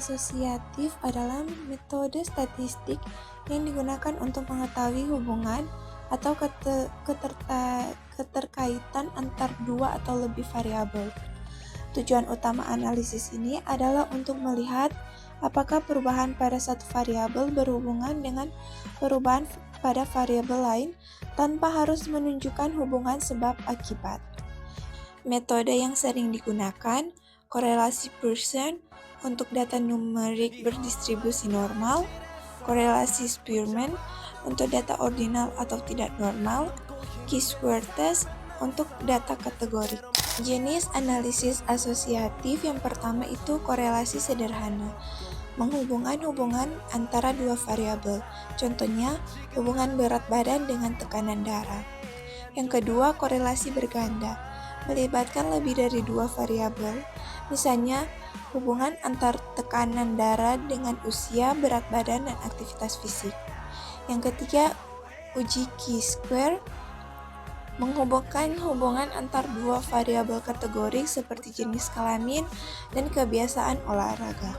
asosiatif adalah metode statistik yang digunakan untuk mengetahui hubungan atau keterkaitan antar dua atau lebih variabel. Tujuan utama analisis ini adalah untuk melihat apakah perubahan pada satu variabel berhubungan dengan perubahan pada variabel lain tanpa harus menunjukkan hubungan sebab akibat. Metode yang sering digunakan, korelasi Pearson untuk data numerik berdistribusi normal, korelasi Spearman untuk data ordinal atau tidak normal, chi-square test untuk data kategorik. Jenis analisis asosiatif yang pertama itu korelasi sederhana, menghubungkan hubungan antara dua variabel, contohnya hubungan berat badan dengan tekanan darah. Yang kedua, korelasi berganda, melibatkan lebih dari dua variabel, misalnya hubungan antar tekanan darah dengan usia, berat badan, dan aktivitas fisik. Yang ketiga, uji chi-square, menghubungkan hubungan antar dua variabel kategorik seperti jenis kelamin dan kebiasaan olahraga.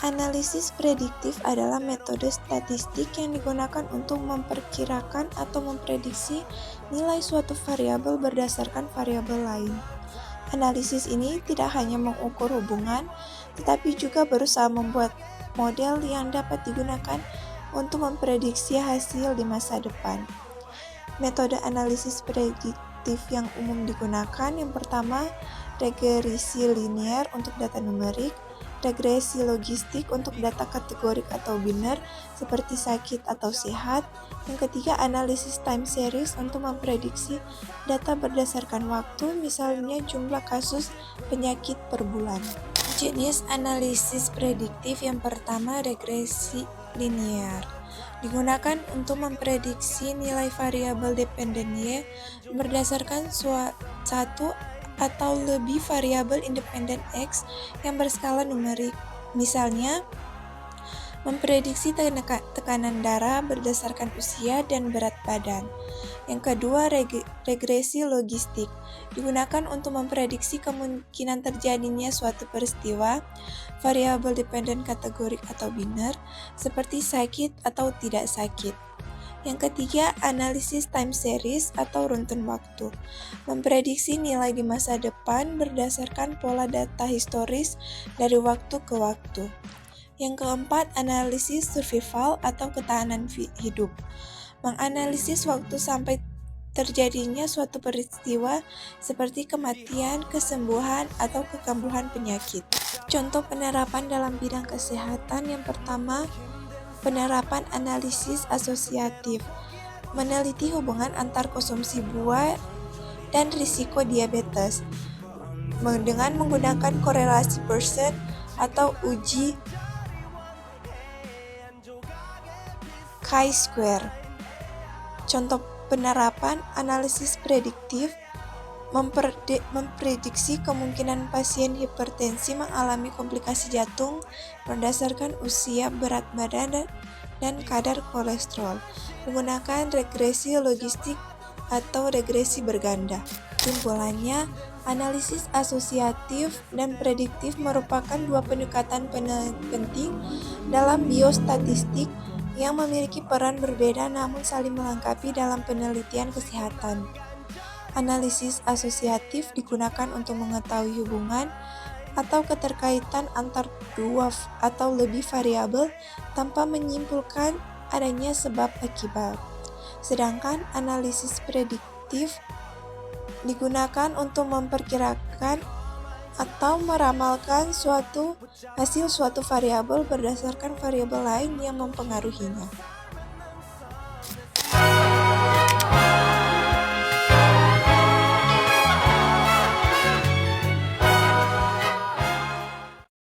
Analisis prediktif adalah metode statistik yang digunakan untuk memperkirakan atau memprediksi nilai suatu variabel berdasarkan variabel lain. Analisis ini tidak hanya mengukur hubungan, tetapi juga berusaha membuat model yang dapat digunakan untuk memprediksi hasil di masa depan. Metode analisis prediktif yang umum digunakan, yang pertama, regresi linear untuk data numerik, regresi logistik untuk data kategorik atau biner seperti sakit atau sehat. Yang ketiga, analisis time series untuk memprediksi data berdasarkan waktu, misalnya jumlah kasus penyakit per bulan. Jenis analisis prediktif yang pertama, regresi linear, digunakan untuk memprediksi nilai variabel dependen Y berdasarkan satu atau lebih variabel independen X yang berskala numerik. Misalnya, memprediksi tekanan darah berdasarkan usia dan berat badan. Yang kedua, regresi logistik, digunakan untuk memprediksi kemungkinan terjadinya suatu peristiwa, variabel dependen kategorik atau biner, seperti sakit atau tidak sakit. Yang ketiga, analisis time series atau runtun waktu, memprediksi nilai di masa depan berdasarkan pola data historis dari waktu ke waktu. Yang keempat, analisis survival atau ketahanan hidup, menganalisis waktu sampai terjadinya suatu peristiwa seperti kematian, kesembuhan, atau kekambuhan penyakit. Contoh penerapan dalam bidang kesehatan yang pertama, penerapan analisis asosiatif, meneliti hubungan antar konsumsi buah dan risiko diabetes dengan menggunakan korelasi Pearson atau uji chi-square. Contoh penerapan analisis prediktif, memprediksi kemungkinan pasien hipertensi mengalami komplikasi jantung berdasarkan usia, berat badan, dan kadar kolesterol, menggunakan regresi logistik atau regresi berganda. Kesimpulannya, analisis asosiatif dan prediktif merupakan dua pendekatan penting dalam biostatistik yang memiliki peran berbeda namun saling melengkapi dalam penelitian kesehatan. Analisis asosiatif digunakan untuk mengetahui hubungan atau keterkaitan antar dua atau lebih variabel tanpa menyimpulkan adanya sebab akibat. Sedangkan analisis prediktif digunakan untuk memperkirakan atau meramalkan hasil suatu variabel berdasarkan variabel lain yang mempengaruhinya.